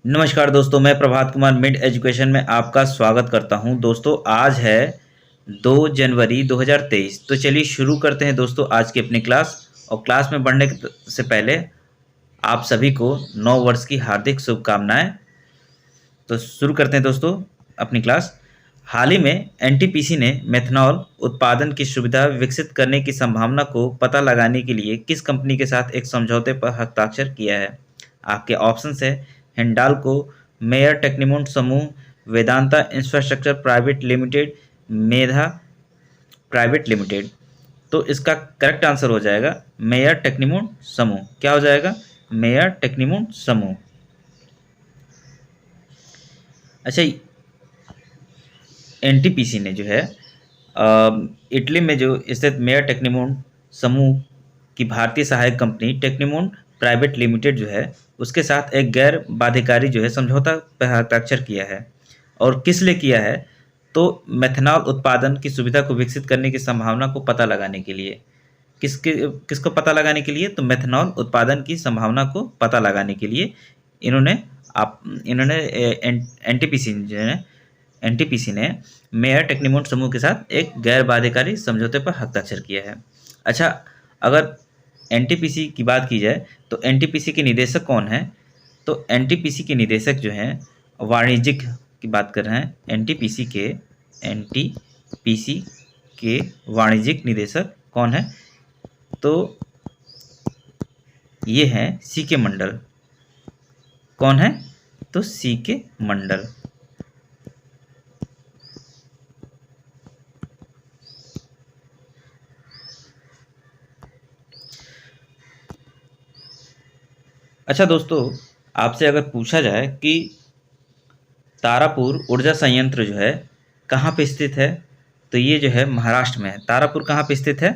नमस्कार दोस्तों, मैं प्रभात कुमार मिड एजुकेशन में आपका स्वागत करता हूं। दोस्तों आज है 2 जनवरी 2023। तो चलिए शुरू करते हैं दोस्तों आज की अपनी क्लास। और क्लास में बढ़ने से पहले आप सभी को नव वर्ष की हार्दिक शुभकामनाएं। तो शुरू करते हैं दोस्तों अपनी क्लास। हाल ही में एनटीपीसी ने मेथनॉल उत्पादन की सुविधा विकसित करने की संभावना को पता लगाने के लिए किस कंपनी के साथ एक समझौते पर हस्ताक्षर किया है? आपके ऑप्शंस है हिंडाल्को, मेयर टेक्निमोंट समूह, वेदांता इंफ्रास्ट्रक्चर प्राइवेट लिमिटेड, मेधा प्राइवेट लिमिटेड। तो इसका करेक्ट आंसर हो जाएगा मेयर टेक्निमोंट समूह। क्या हो जाएगा? मेयर टेक्निमोंट समूह। अच्छा, एनटीपीसी ने जो है इटली में जो स्थित मेयर टेक्निमोंट समूह की भारतीय सहायक कंपनी टेक्निमोंट प्राइवेट लिमिटेड जो है उसके साथ एक गैर बाध्यकारी जो है समझौता पर हस्ताक्षर किया है। और किस लिए किया है? तो मेथनॉल उत्पादन की सुविधा को विकसित करने की संभावना को पता लगाने के लिए। किसको पता लगाने के लिए? तो मेथनॉल उत्पादन की संभावना को पता लगाने के लिए इन्होंने एनटीपीसी जो है एनटीपीसी ने मेयर टेक्निमोंट समूह के साथ एक गैर बाध्यकारी समझौते पर हस्ताक्षर किया है। अच्छा, अगर एनटीपीसी की बात की जाए तो एनटीपीसी के निदेशक कौन है? तो एनटीपीसी के निदेशक जो हैं वाणिज्यिक की बात कर रहे हैं। एनटीपीसी के वाणिज्यिक निदेशक कौन है? तो ये हैं सी के मंडल। कौन है? तो सी के मंडल। अच्छा दोस्तों, आपसे अगर पूछा जाए कि तारापुर ऊर्जा संयंत्र जो है कहाँ पे स्थित है? तो ये जो है महाराष्ट्र में है। तारापुर कहाँ पे स्थित है?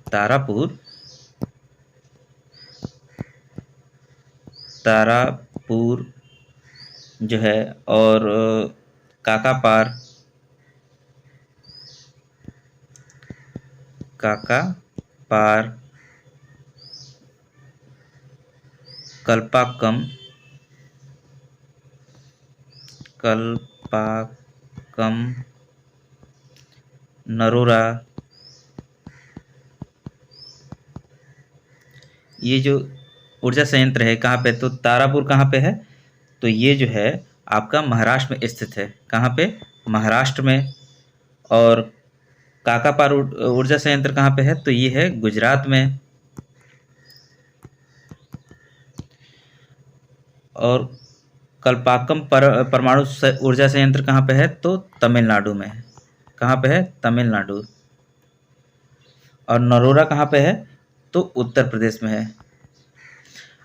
तारापुर तारापुर जो है और काकापार काकापार कल्पाकम नरोरा, ये जो ऊर्जा संयंत्र है कहाँ पे? तो तारापुर कहाँ पे है? तो ये जो है आपका महाराष्ट्र में स्थित है। कहाँ पे? महाराष्ट्र में। और काकापार ऊर्जा संयंत्र कहाँ पे है? तो ये है गुजरात में। और कल्पाकम परमाणु ऊर्जा संयंत्र कहाँ पे है? तो तमिलनाडु में है। कहाँ पे है? तमिलनाडु। और नरोरा कहाँ पे है? तो उत्तर प्रदेश में है।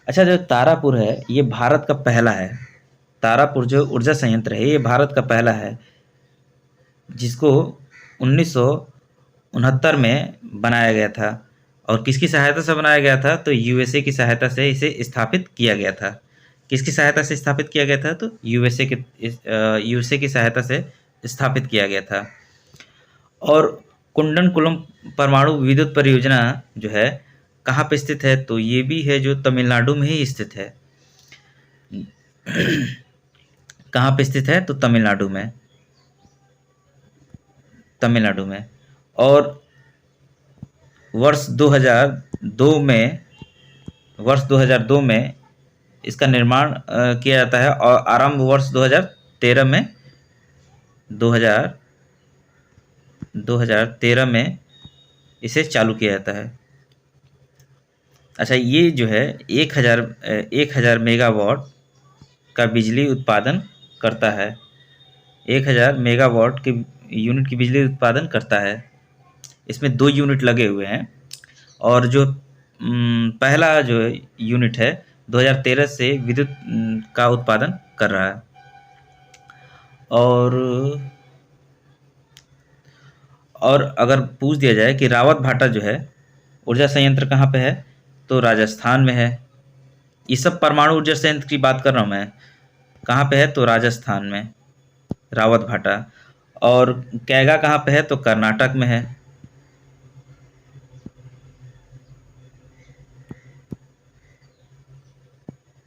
अच्छा, जो तारापुर है ये भारत का पहला है। तारापुर जो ऊर्जा संयंत्र है ये भारत का पहला है, जिसको 1969 में बनाया गया था। और किसकी सहायता से बनाया गया था? तो यूएसए की सहायता से इसे स्थापित किया गया था। किसकी सहायता से स्थापित किया गया था? तो यूएसए की सहायता से स्थापित किया गया था। और कुंडनकुलम परमाणु विद्युत परियोजना जो है कहाँ पे स्थित है? तो ये भी है जो तमिलनाडु में ही स्थित है। कहाँ पे स्थित है? तो तमिलनाडु में। तमिलनाडु में। और वर्ष 2002 में इसका निर्माण किया जाता है और आरंभ वर्ष 2013 में 2000 2013 में इसे चालू किया जाता है। अच्छा, ये जो है 1000 मेगावाट का बिजली उत्पादन करता है। 1000 मेगावाट के यूनिट की बिजली उत्पादन करता है। इसमें 2 यूनिट लगे हुए हैं। और जो पहला जो यूनिट है 2013 से विद्युत का उत्पादन कर रहा है। और अगर पूछ दिया जाए कि रावत भाटा जो है ऊर्जा संयंत्र कहाँ पे है? तो राजस्थान में है। ये सब परमाणु ऊर्जा संयंत्र की बात कर रहा हूँ मैं। कहाँ पे है? तो राजस्थान में रावत भाटा। और कैगा कहाँ पे है? तो कर्नाटक में है।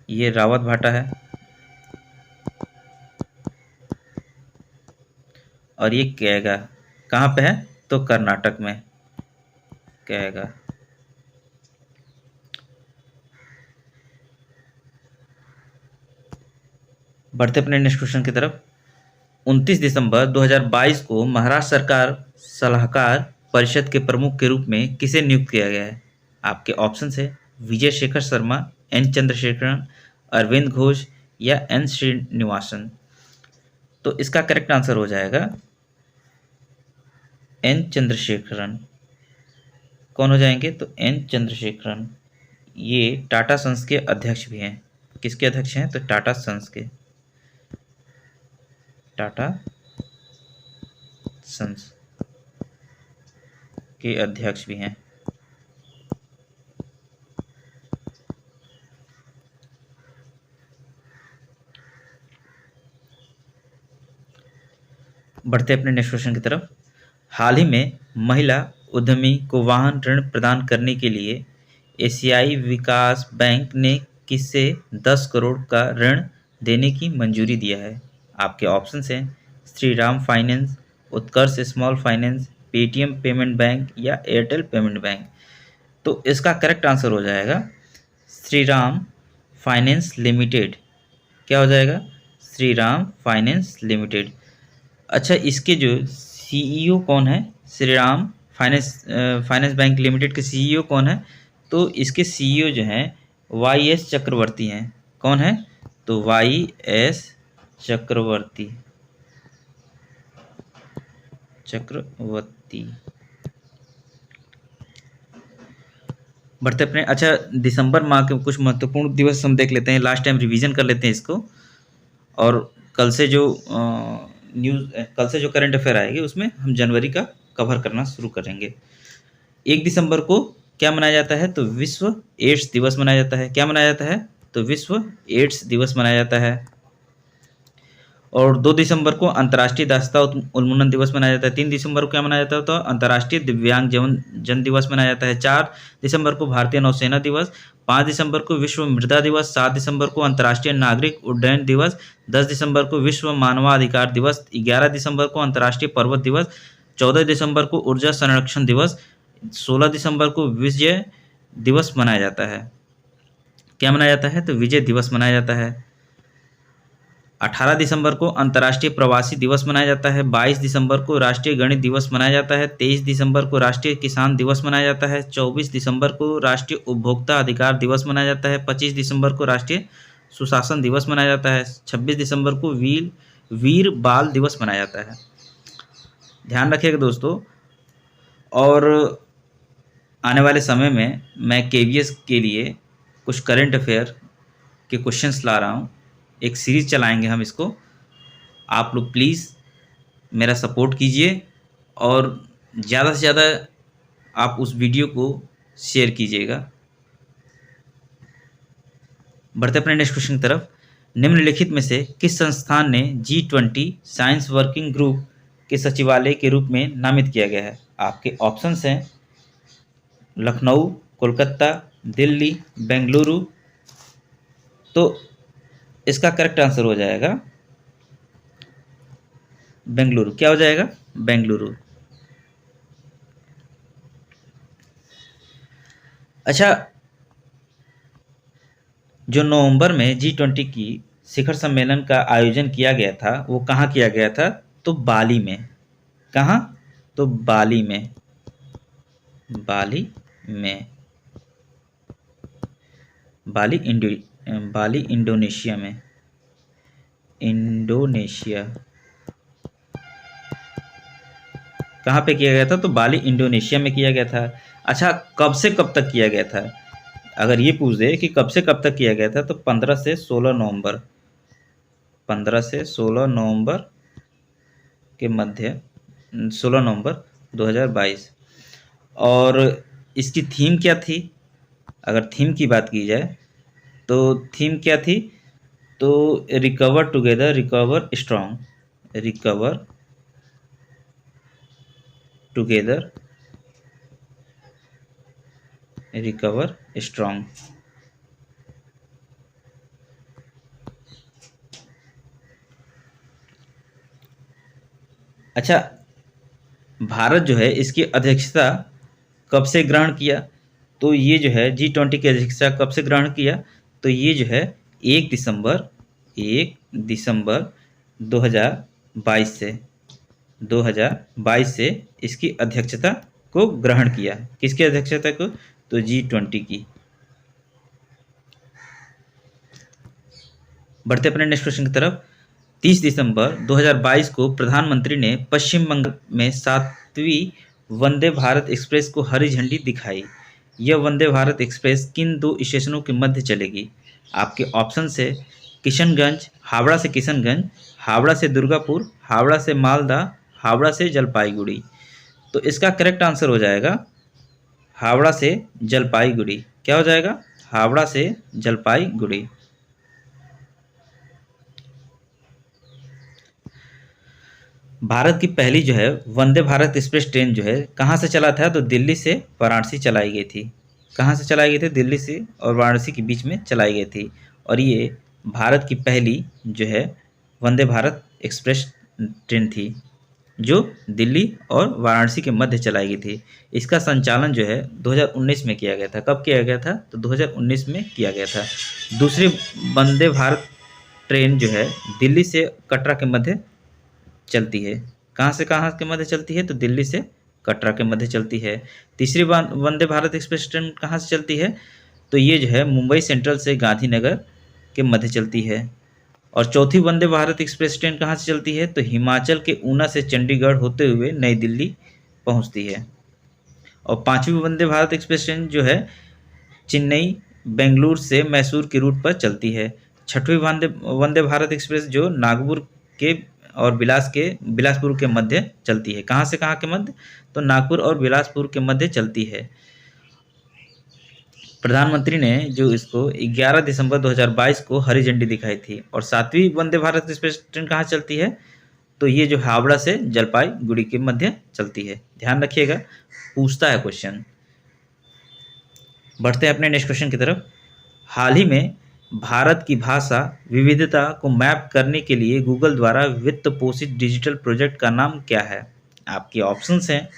ये रावत भाटा है। और ये कैगा कहाँ पे है? तो कर्नाटक में कैगा। बढ़ते अपने नेक्स्ट क्वेश्चन की तरफ। 29 दिसंबर 2022 को महाराष्ट्र सरकार सलाहकार परिषद के प्रमुख के रूप में किसे नियुक्त किया गया है? आपके ऑप्शन है विजय शेखर शर्मा, एन चंद्रशेखरन, अरविंद घोष या एन श्रीनिवासन। तो इसका करेक्ट आंसर हो जाएगा एन चंद्रशेखरन। कौन हो जाएंगे? तो एन चंद्रशेखरन। ये टाटा सन्स के अध्यक्ष भी हैं। किसके अध्यक्ष हैं? तो टाटा सन्स के, टाटा सन्स के अध्यक्ष भी हैं। बढ़ते अपने नेक्स्ट क्वेश्चन की तरफ। हाल ही में महिला उद्यमी को वाहन ऋण प्रदान करने के लिए एशियाई विकास बैंक ने किसे 10 करोड़ का ऋण देने की मंजूरी दिया है? आपके ऑप्शन हैं Shriram finance, Utkarsh small finance, Paytm payment bank या एयरटेल पेमेंट बैंक। तो इसका करेक्ट आंसर हो जाएगा श्रीराम फाइनेंस लिमिटेड। क्या हो जाएगा? Shriram finance limited. अच्छा, इसके जो सीईओ कौन है? श्रीराम फाइनेंस बैंक लिमिटेड के सीईओ कौन है? तो इसके सीईओ जो हैं वाई एस चक्रवर्ती हैं। कौन है? तो वाई एस चक्रवर्ती। बढ़ते अपने। अच्छा, दिसंबर माह के कुछ महत्वपूर्ण दिवस हम देख लेते हैं, लास्ट टाइम रिवीजन कर लेते हैं इसको। और कल से जो कल से जो करंट अफेयर आएगी उसमें हम जनवरी का कवर करना शुरू करेंगे। 1 दिसंबर को क्या मनाया जाता है? तो विश्व एड्स दिवस मनाया जाता है। क्या मनाया जाता है? तो विश्व एड्स दिवस मनाया जाता है। और 2 दिसंबर को अंतर्राष्ट्रीय दास्ता उन्मूलन दिवस मनाया जाता है। 3 दिसंबर को क्या मनाया जाता है? तो अंतर्राष्ट्रीय दिव्यांग जन दिवस मनाया जाता है। 4 दिसंबर को भारतीय नौसेना दिवस। 5 दिसंबर को विश्व मृदा दिवस। 7 दिसंबर को अंतर्राष्ट्रीय नागरिक उड्डयन दिवस। 10 दिसंबर को विश्व मानवाधिकार दिवस। 11 दिसंबर को अंतर्राष्ट्रीय पर्वत दिवस। 14 दिसंबर को ऊर्जा संरक्षण दिवस। 16 दिसंबर को विजय दिवस मनाया जाता है। क्या मनाया जाता है? तो विजय दिवस मनाया जाता है। 18 दिसंबर को अंतर्राष्ट्रीय प्रवासी दिवस मनाया जाता है। 22 दिसंबर को राष्ट्रीय गणित दिवस मनाया जाता है। 23 दिसंबर को राष्ट्रीय किसान दिवस मनाया जाता है। 24 दिसंबर को राष्ट्रीय उपभोक्ता अधिकार दिवस मनाया जाता है। 25 दिसंबर को राष्ट्रीय सुशासन दिवस मनाया जाता है। 26 दिसंबर को वीर बाल दिवस मनाया जाता है। ध्यान रखिएगा दोस्तों। और आने वाले समय में मैं केवीएस के लिए कुछ करंट अफेयर के क्वेश्चंस ला रहा हूँ। एक सीरीज चलाएंगे हम इसको। आप लोग प्लीज़ मेरा सपोर्ट कीजिए और ज़्यादा से ज़्यादा आप उस वीडियो को शेयर कीजिएगा। बढ़ते अपने नेक्स्ट क्वेश्चन की तरफ। निम्नलिखित में से किस संस्थान ने G20 साइंस वर्किंग ग्रुप के सचिवालय के रूप में नामित किया गया है? आपके ऑप्शंस हैं लखनऊ, कोलकाता, दिल्ली, बेंगलुरु। तो इसका करेक्ट आंसर हो जाएगा बेंगलुरु। क्या हो जाएगा? बेंगलुरु। अच्छा, जो नवंबर में G20 की शिखर सम्मेलन का आयोजन किया गया था वो कहाँ किया गया था? तो बाली में। कहाँ? तो बाली में। बाली में। बाली इंडोनेशिया में। इंडोनेशिया। कहाँ पे किया गया था? तो बाली इंडोनेशिया में किया गया था। अच्छा, कब से कब तक किया गया था? अगर ये पूछ दे कि कब से कब तक किया गया था तो 15 से 16 नवंबर। 15 से 16 नवंबर के मध्य, 16 नवंबर 2022। और इसकी थीम क्या थी? अगर थीम की बात की जाए तो थीम क्या थी? तो recover together recover strong. Recover together recover strong. अच्छा, भारत जो है इसकी अध्यक्षता कब से ग्रहण किया? तो ये जो है G20 की अध्यक्षता कब से ग्रहण किया? तो ये जो है 1 दिसंबर 2022 से 2022 से इसकी अध्यक्षता को ग्रहण किया। किसकी अध्यक्षता को? तो G20 की। बढ़ते अपने नेक्स्ट क्वेश्चन की तरफ। 30 दिसंबर 2022 को प्रधानमंत्री ने पश्चिम बंगाल में 7वीं वंदे भारत एक्सप्रेस को हरी झंडी दिखाई। यह वंदे भारत एक्सप्रेस किन दो स्टेशनों के मध्य चलेगी? आपके ऑप्शन है किशनगंज, हावड़ा से किशनगंज, हावड़ा से दुर्गापुर, हावड़ा से मालदा, हावड़ा से जलपाईगुड़ी। तो इसका करेक्ट आंसर हो जाएगा हावड़ा से जलपाईगुड़ी। क्या हो जाएगा? हावड़ा से जलपाईगुड़ी। भारत की पहली जो है वंदे भारत एक्सप्रेस ट्रेन जो है कहाँ से चला था? तो दिल्ली से वाराणसी चलाई गई थी। कहाँ से चलाई गई थी? दिल्ली से और वाराणसी के बीच में चलाई गई थी। और ये भारत की पहली जो है वंदे भारत एक्सप्रेस ट्रेन थी जो दिल्ली और वाराणसी के मध्य चलाई गई थी। इसका संचालन जो है 2019 में किया गया था। कब किया गया था? तो 2019 में किया गया था। दूसरी वंदे भारत ट्रेन जो है दिल्ली से कटरा के मध्य चलती है। कहाँ से कहाँ के मध्य चलती है? तो दिल्ली से कटरा के मध्य चलती है। तीसरी वंदे भारत एक्सप्रेस ट्रेन कहाँ से चलती है? तो ये जो है मुंबई सेंट्रल से गांधीनगर के मध्य चलती है। और चौथी वंदे भारत एक्सप्रेस ट्रेन कहाँ से चलती है? तो हिमाचल के ऊना से चंडीगढ़ होते हुए नई दिल्ली पहुँचती है। और पाँचवीं वंदे भारत एक्सप्रेस ट्रेन जो है चेन्नई बेंगलुरु से मैसूर के रूट पर चलती है। छठवीं वंदे भारत एक्सप्रेस जो नागपुर के और बिलासपुर के मध्य चलती है। कहाँ से कहाँ के मध्य? तो नागपुर और बिलासपुर के मध्य चलती है। प्रधानमंत्री ने जो इसको 11 दिसंबर 2022 को हरी झंडी दिखाई थी। और सातवीं वंदे भारत एक्सप्रेस ट्रेन कहाँ चलती है? तो ये जो हावड़ा से जलपाईगुड़ी के मध्य चलती है। ध्यान रखिएगा, पूछता है क्वेश्चन। बढ़ते हैं अपने नेक्स्ट क्वेश्चन की तरफ। हाल ही में भारत की भाषा विविधता को मैप करने के लिए गूगल द्वारा वित्त पोषित डिजिटल प्रोजेक्ट का नाम क्या है? आपके ऑप्शंस हैं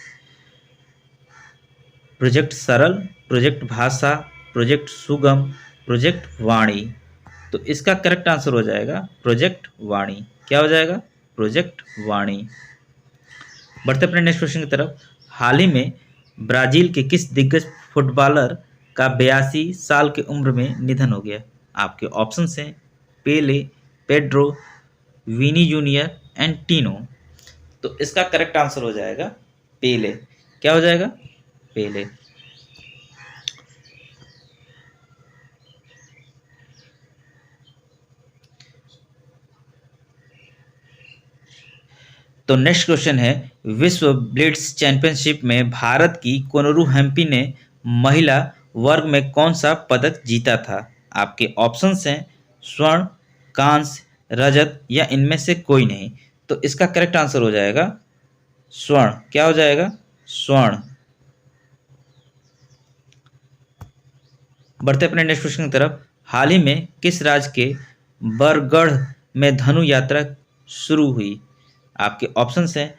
प्रोजेक्ट सरल, प्रोजेक्ट भाषा, प्रोजेक्ट सुगम, प्रोजेक्ट वाणी। तो इसका करेक्ट आंसर हो जाएगा प्रोजेक्ट वाणी। क्या हो जाएगा? प्रोजेक्ट वाणी। बढ़ते अपने नेक्स्ट क्वेश्चन की तरफ। हाल ही में ब्राजील के किस दिग्गज फुटबॉलर का 82 साल की उम्र में निधन हो गया? आपके ऑप्शंस हैं पेले, पेड्रो, विनी जूनियर एंड टीनो। तो इसका करेक्ट आंसर हो जाएगा पेले। क्या हो जाएगा? पेले। तो नेक्स्ट क्वेश्चन है विश्व ब्लिट्स चैंपियनशिप में भारत की कोनरू हेम्पी ने महिला वर्ग में कौन सा पदक जीता था? आपके ऑप्शंस हैं स्वर्ण, कांस्य, रजत या इनमें से कोई नहीं। तो इसका करेक्ट आंसर हो जाएगा स्वर्ण। क्या हो जाएगा? स्वर्ण। बढ़ते अपने नेक्स्ट क्वेश्चन की तरफ। हाल ही में किस राज्य के बरगढ़ में धनु यात्रा शुरू हुई? आपके ऑप्शंस हैं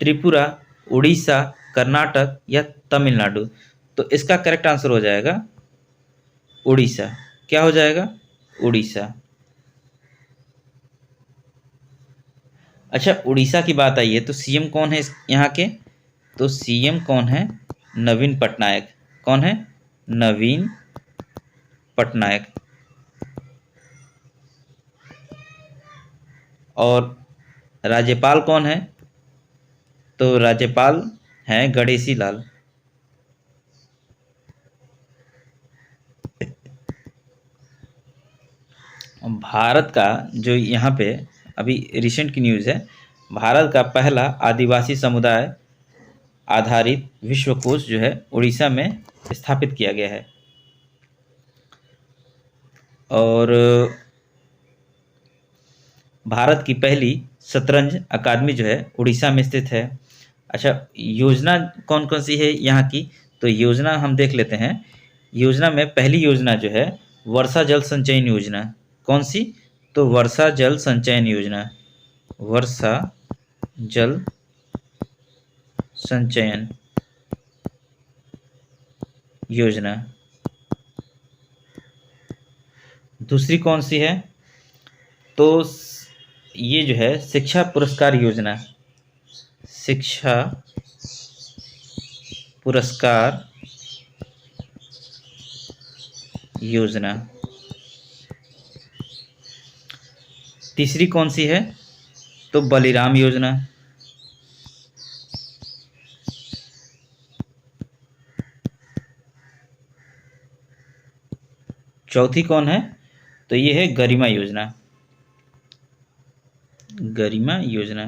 त्रिपुरा, उड़ीसा, कर्नाटक या तमिलनाडु। तो इसका करेक्ट आंसर हो जाएगा उड़ीसा। क्या हो जाएगा? उड़ीसा। अच्छा, उड़ीसा की बात आई है तो सीएम कौन है यहाँ के? तो सीएम कौन है? नवीन पटनायक। कौन है? नवीन पटनायक। और राज्यपाल कौन है? तो राज्यपाल हैं गणेशी लाल। भारत का जो यहाँ पे अभी रिसेंट की न्यूज़ है, भारत का पहला आदिवासी समुदाय आधारित विश्वकोश जो है उड़ीसा में स्थापित किया गया है। और भारत की पहली शतरंज अकादमी जो है उड़ीसा में स्थित है। अच्छा, योजना कौन कौन सी है यहाँ की? तो योजना हम देख लेते हैं। योजना में पहली योजना जो है वर्षा जल संचयन योजना। कौन सी? तो वर्षा जल संचयन योजना। वर्षा जल संचयन योजना। दूसरी कौन सी है? तो ये जो है शिक्षा पुरस्कार योजना, शिक्षा पुरस्कार योजना। तीसरी कौन सी है? तो बलिराम योजना। चौथी कौन है? तो ये है गरिमा योजना, गरिमा योजना।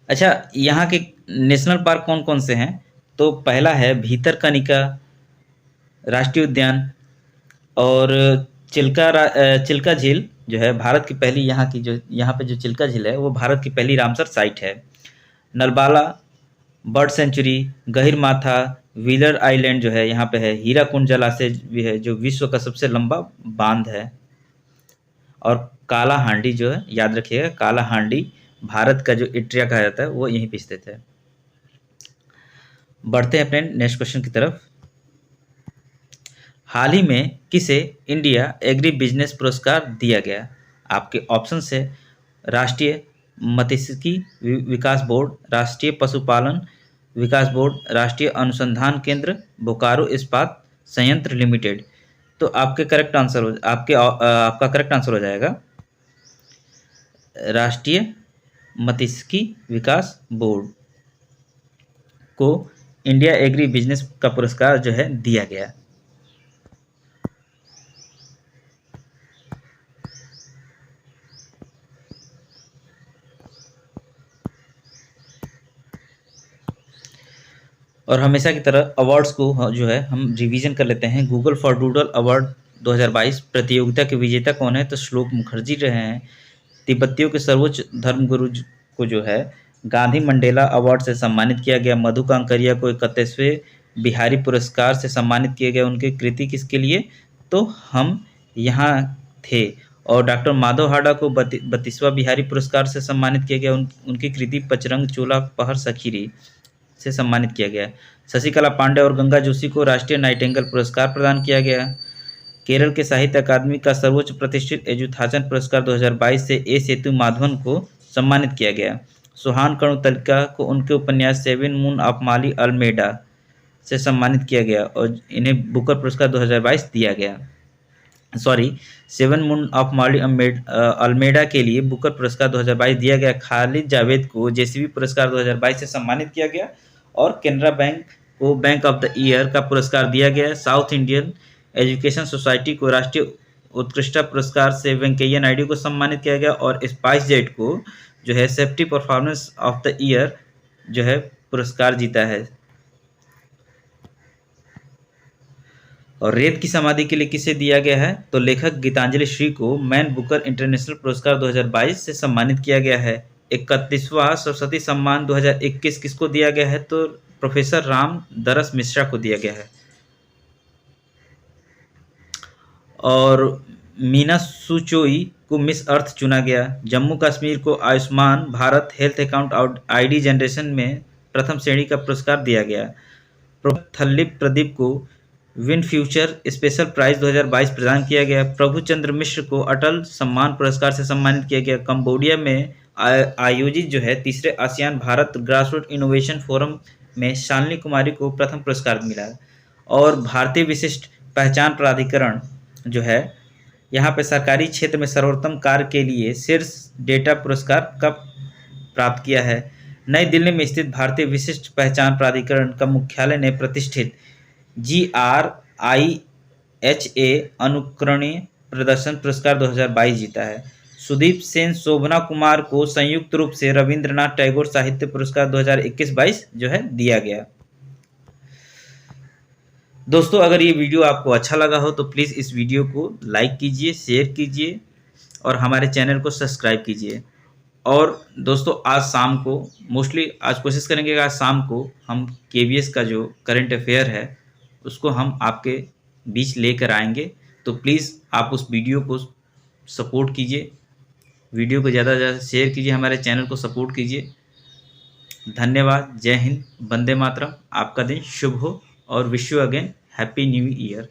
अच्छा, यहाँ के नेशनल पार्क कौन कौन से हैं? तो पहला है भीतरकनिका राष्ट्रीय उद्यान, और चिल्का झील जो है भारत की पहली, यहाँ पे जो चिल्का झील है वो भारत की पहली रामसर साइट है। Nalabala bird sanctuary, Gahirmatha, Wheeler island जो है यहाँ पे है, हीराकुंड जलाशय भी है जो विश्व का सबसे लंबा बांध है, और काला हांडी जो है, याद रखिएगा काला हांडी भारत का जो इट्रिया कहा जाता है वो यहीं पे स्थित है। बढ़ते हैं अपने नेक्स्ट क्वेश्चन की तरफ। हाल ही में किसे इंडिया एग्री बिजनेस पुरस्कार दिया गया? आपके ऑप्शन है राष्ट्रीय मत्स्यिकी विकास बोर्ड, राष्ट्रीय पशुपालन विकास बोर्ड, राष्ट्रीय अनुसंधान केंद्र, बोकारो इस्पात संयंत्र लिमिटेड। तो आपका करेक्ट आंसर हो जाएगा राष्ट्रीय मत्स्यिकी विकास बोर्ड को इंडिया एग्री बिजनेस का पुरस्कार जो है दिया गया। और हमेशा की तरह अवार्ड्स को जो है हम रिवीजन कर लेते हैं। गूगल फॉर डूडल अवार्ड 2022 प्रतियोगिता के विजेता कौन है? तो श्लोक मुखर्जी रहे हैं। तिब्बतियों के सर्वोच्च धर्मगुरु को जो है गांधी मंडेला अवार्ड से सम्मानित किया गया। मधु कांकरिया को 31वें बिहारी पुरस्कार से सम्मानित किया गया। उनकी कृति किसके लिए? तो हम यहाँ थे। और डॉक्टर माधव हाड़ा को 32वां बिहारी पुरस्कार से सम्मानित किया गया। उनकी कृति पचरंग चोला पहर सखीरी से सम्मानित किया गया। शशिकला पांडे और गंगा जोशी को राष्ट्रीय नाइटिंगेल पुरस्कार प्रदान किया गया। केरल के साहित्य अकादमी का सर्वोच्च प्रतिष्ठित एजुथाचन पुरस्कार 2022 से ए सेतु माधवन को सम्मानित किया गया। सुहान कणुतलिका को उनके उपन्यास 7 मून ऑफ माली अल्मेडा से सम्मानित किया गया और इन्हें बुकर पुरस्कार 2022 दिया गया। 7 मून ऑफ माली अल्मेडा के लिए बुकर पुरस्कार 2022 दिया गया। खालिद जावेद को जेसीबी पुरस्कार 2022 से सम्मानित किया गया और केनरा बैंक को बैंक ऑफ द ईयर का पुरस्कार दिया गया। साउथ इंडियन एजुकेशन सोसाइटी को राष्ट्रीय उत्कृष्टता पुरस्कार से वेंकैया नायडू को सम्मानित किया गया और स्पाइस जेट को जो है safety performance of the year जो है पुरस्कार जीता है। और रेत की समाधि के लिए किसे दिया गया है? तो लेखक गीतांजलि श्री को मैन बुकर इंटरनेशनल पुरस्कार 2022 से सम्मानित किया गया है। 31वां सरस्वती सम्मान 2021 किसको दिया गया है? तो प्रोफेसर राम दरस मिश्रा को दिया गया है। और मीना सुचोई को मिस अर्थ चुना गया। जम्मू कश्मीर को Ayushman Bharat health account ID generation में प्रथम श्रेणी का पुरस्कार दिया गया। थल्लिप प्रदीप को विन फ्यूचर स्पेशल प्राइज 2022 प्रदान किया गया। प्रभु चंद्र मिश्र को अटल सम्मान पुरस्कार से सम्मानित किया गया। कंबोडिया में आयोजित जो है तीसरे ASEAN Bharat grassroot innovation forum में शालिनी कुमारी को प्रथम पुरस्कार मिला। और भारतीय विशिष्ट पहचान प्राधिकरण जो है यहाँ पे सरकारी क्षेत्र में सर्वोत्तम कार्य के लिए शीर्ष डेटा पुरस्कार कब प्राप्त किया है? नई दिल्ली में स्थित भारतीय विशिष्ट पहचान प्राधिकरण का मुख्यालय ने प्रतिष्ठित GRIHA अनुकरणीय प्रदर्शन पुरस्कार 2022 जीता है। सुदीप सेन शोभना कुमार को संयुक्त रूप से रविंद्रनाथ टैगोर साहित्य पुरस्कार 2021-22 जो है दिया गया। दोस्तों, अगर ये वीडियो आपको अच्छा लगा हो तो प्लीज़ इस वीडियो को लाइक कीजिए, शेयर कीजिए और हमारे चैनल को सब्सक्राइब कीजिए। और दोस्तों, आज शाम को मोस्टली आज कोशिश करेंगे कि आज शाम को हम KVS का जो करंट अफेयर है उसको हम आपके बीच लेकर आएंगे। तो प्लीज़ आप उस वीडियो को सपोर्ट कीजिए, वीडियो को ज़्यादा से ज़्यादा शेयर कीजिए, हमारे चैनल को सपोर्ट कीजिए। धन्यवाद। जय हिंद, वंदे मातरम। आपका दिन शुभ हो और wish you again happy new year.